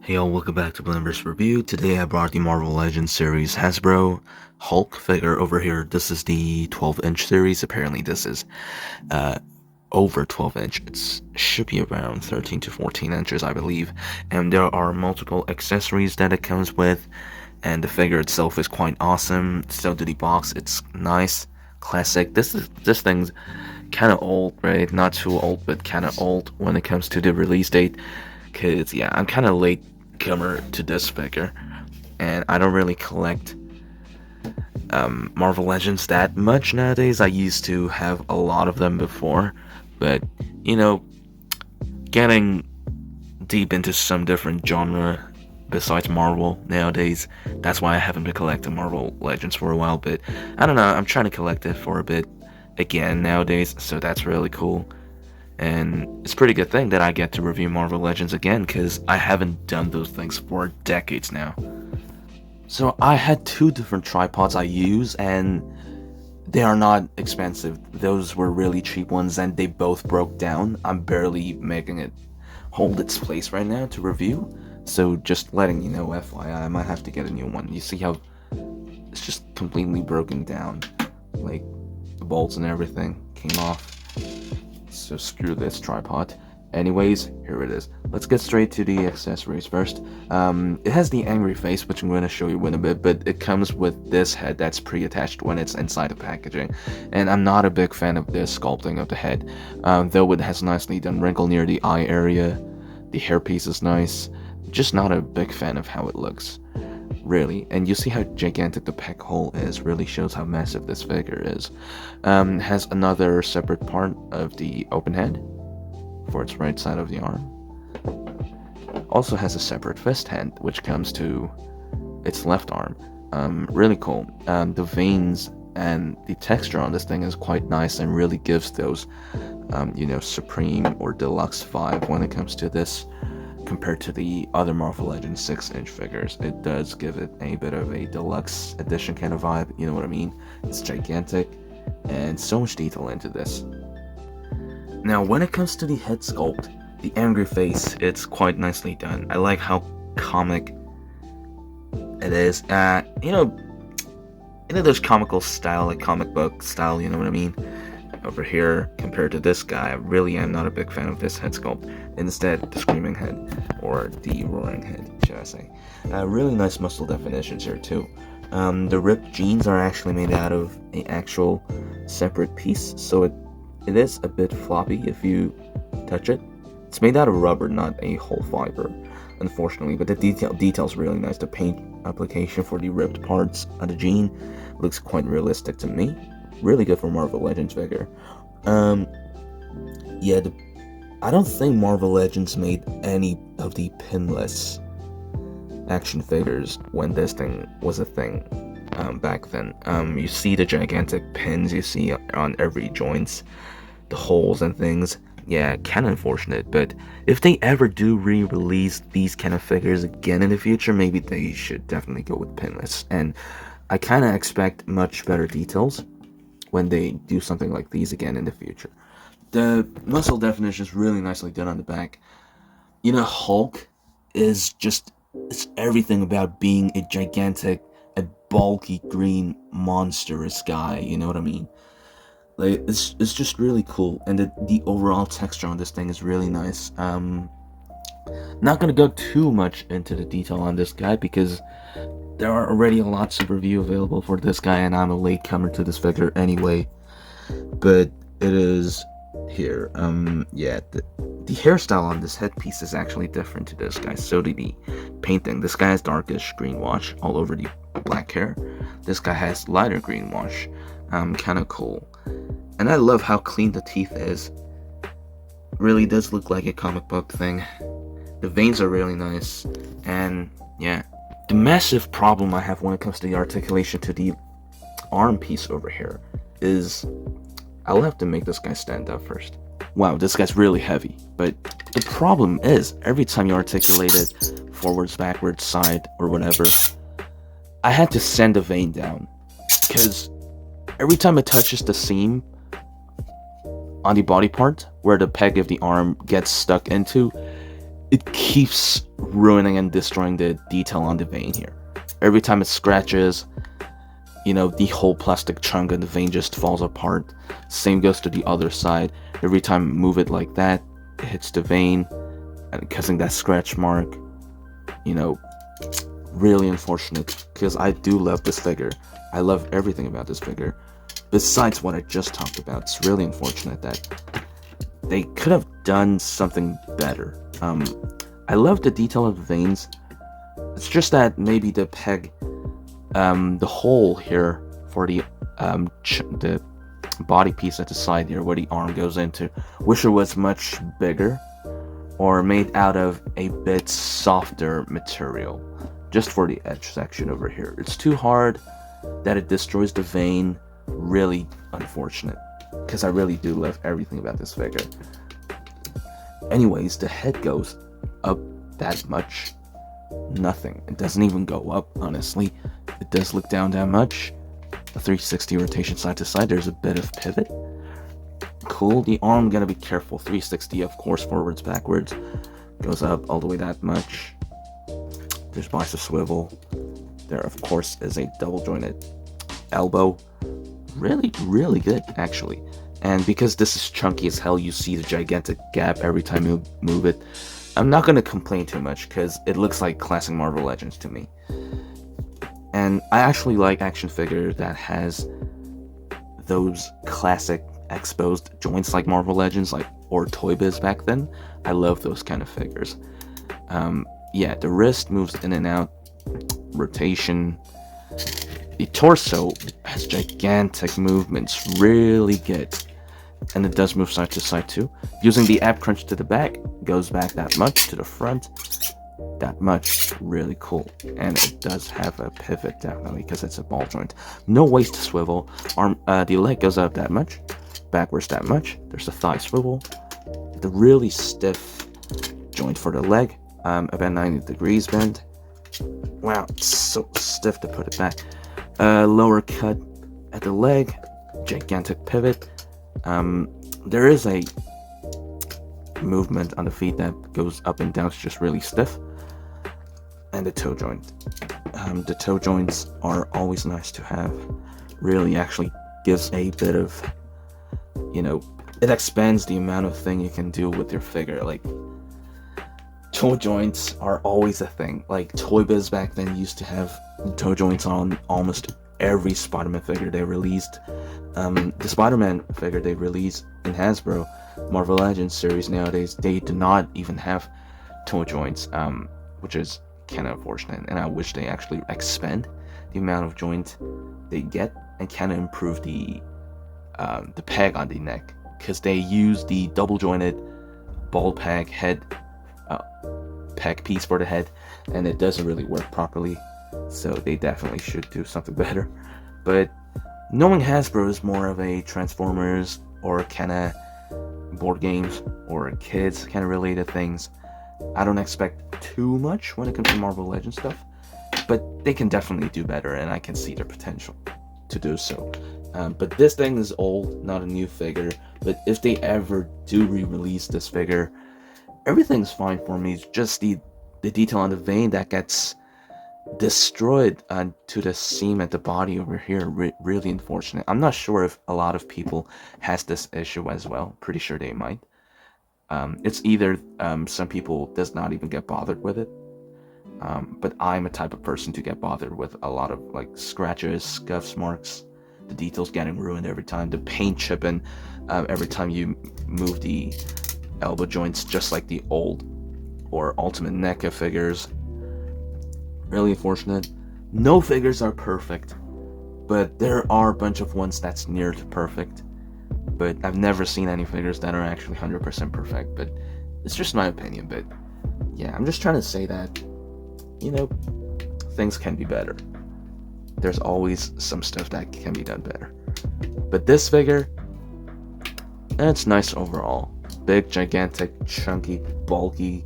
Hey y'all, welcome back to Blendverse Review. Today I brought the Marvel Legends series Hasbro Hulk figure over here. This is the 12-inch series. Apparently this is over 12 inch. It should be around 13 to 14 inches, I believe. And there are multiple accessories that it comes with. And the figure itself is quite awesome. So to the box, it's nice, classic. This thing's kind of old, right? Not too old, but kind of old when it comes to the release date. Cause yeah, I'm kind of late comer to this figure, and I don't really collect Marvel Legends that much nowadays. I used to have a lot of them before, but you know, getting deep into some different genre besides Marvel nowadays, that's why I haven't been collecting Marvel Legends for a while. But I don't know, I'm trying to collect it for a bit again nowadays, so that's really cool. And it's a pretty good thing that I get to review Marvel Legends again, because I haven't done those things for decades now. So I had two different tripods I use, and they are not expensive. Those were really cheap ones, and they both broke down. I'm barely making it hold its place right now to review. So just letting you know, FYI, I might have to get a new one. You see how it's just completely broken down. Like, the bolts and everything came off. So screw this tripod. Anyways, here it is. Let's get straight to the accessories first. It has the angry face, which I'm going to show you in a bit, but it comes with this head that's pre-attached when it's inside the packaging. And I'm not a big fan of this sculpting of the head, though it has nicely done wrinkle near the eye area. The hairpiece is nice. Just not a big fan of how it looks, really. And you see how gigantic the pec hole is. Really shows how massive this figure is. Has another separate part of the open head for its right side of the arm. Also has a separate fist hand, which comes to its left arm. Really cool. The veins and the texture on this thing is quite nice and really gives those, Supreme or Deluxe vibe when it comes to this. Compared to the other Marvel Legends 6-inch figures, it does give it a bit of a deluxe edition kind of vibe, you know what I mean? It's gigantic, and so much detail into this. Now, when it comes to the head sculpt, the angry face, it's quite nicely done. I like how comic it is. There's comical style, like comic book style, you know what I mean? Over here, compared to this guy, I really am not a big fan of this head sculpt. Instead, the screaming head, or the roaring head, should I say. Really nice muscle definitions here too. The ripped jeans are actually made out of an actual separate piece, so it is a bit floppy if you touch it. It's made out of rubber, not a whole fiber, unfortunately, but the detail's really nice. The paint application for the ripped parts of the jean looks quite realistic to me. Really good for Marvel Legends figure. I don't think Marvel Legends made any of the pinless action figures when this thing was a thing back then. You see the gigantic pins you see on every joints, the holes and things. Yeah, kind of unfortunate, but if they ever do re-release these kind of figures again in the future, maybe they should definitely go with pinless. And I kind of expect much better details when they do something like these again in the future. The muscle definition is really nicely done on the back. Hulk is it's everything about being a gigantic, a bulky green monstrous guy, you know what I mean? Like, it's just really cool, and the overall texture on this thing is really nice. Not gonna go too much into the detail on this guy, because there are already lots of review available for this guy, and I'm a latecomer to this figure anyway. But it is here. The hairstyle on this headpiece is actually different to this guy. So did the painting. This guy has darkish green wash all over the black hair. This guy has lighter green wash. Kind of cool. And I love how clean the teeth is. Really does look like a comic book thing. The veins are really nice, and yeah. The massive problem I have when it comes to the articulation to the arm piece over here is I'll have to make this guy stand up first. Wow, this guy's really heavy, but the problem is every time you articulate it forwards, backwards, side, or whatever, I had to send a vein down, because every time it touches the seam on the body part where the peg of the arm gets stuck into, it keeps ruining and destroying the detail on the vein here. Every time it scratches, the whole plastic chunk of the vein just falls apart. Same goes to the other side. Every time I move it like that, it hits the vein and causing that scratch mark. Really unfortunate, because I do love this figure. I love everything about this figure. Besides what I just talked about, it's really unfortunate that they could have done something better. I love the detail of the veins. It's just that maybe the peg, the hole here for the body piece at the side here, where the arm goes into, wish it was much bigger or made out of a bit softer material, just for the edge section over here. It's too hard that it destroys the vein. Really unfortunate, because I really do love everything about this figure. Anyways, the head goes up that much. Nothing. It doesn't even go up, honestly. It does look down that much. A 360 rotation side to side. There's a bit of pivot. Cool. The arm, gotta be careful. 360, of course, forwards, backwards. Goes up all the way that much. There's bicep swivel. There, of course, is a double jointed elbow. Really, really good, actually. And because this is chunky as hell, you see the gigantic gap every time you move it. I'm not going to complain too much, because it looks like classic Marvel Legends to me. And I actually like action figure that has those classic exposed joints like Marvel Legends, or Toy Biz back then. I love those kind of figures. Yeah, the wrist moves in and out, rotation. The torso has gigantic movements, really good. And it does move side to side too. Using the ab crunch to the back, goes back that much, to the front, that much. Really cool. And it does have a pivot, definitely, because it's a ball joint. No waist swivel. The leg goes up that much, backwards that much. There's a thigh swivel. The really stiff joint for the leg, about 90 degrees bend. Wow, it's so stiff to put it back. Lower cut at the leg, gigantic pivot. There is a movement on the feet that goes up and down. It's just really stiff. And the toe joint. The toe joints are always nice to have. Really actually gives a bit of, it expands the amount of thing you can do with your figure. Toe joints are always a thing. Toy Biz back then used to have toe joints on almost every Spider-Man figure they released. The Spider-Man figure they released in Hasbro Marvel Legends series nowadays, they do not even have toe joints, which is kind of unfortunate, and I wish they actually expand the amount of joint they get and kind of improve the peg on the neck, because they use the double jointed ball peg head peg piece for the head, and it doesn't really work properly, so they definitely should do something better. But knowing Hasbro is more of a Transformers or kind of board games or kids kind of related things, I don't expect too much when it comes to Marvel Legends stuff, but they can definitely do better, and I can see their potential to do so. But this thing is old, not a new figure, but if they ever do re-release this figure, everything's fine for me. It's just the detail on the vein that gets destroyed to the seam at the body over here. Really unfortunate. I'm not sure if a lot of people has this issue as well. Pretty sure they might. It's either some people does not even get bothered with it, but I'm a type of person to get bothered with a lot of scratches, scuffs, marks, the details getting ruined every time, the paint chipping every time you move the elbow joints, just like the old or Ultimate NECA figures. Really unfortunate. No figures are perfect, but there are a bunch of ones that's near to perfect. But I've never seen any figures that are actually 100% perfect, but it's just my opinion. But yeah, I'm just trying to say that, things can be better. There's always some stuff that can be done better. But this figure, it's nice overall. Big, gigantic, chunky, bulky.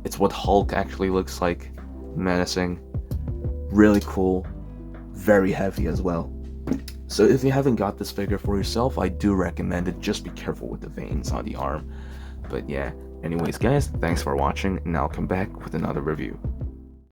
It's what Hulk actually looks like. Menacing. Really cool. Very heavy as well. So if you haven't got this figure for yourself, I do recommend it. Just be careful with the veins on the arm. But yeah, Anyways, guys, thanks for watching, and I'll come back with another review.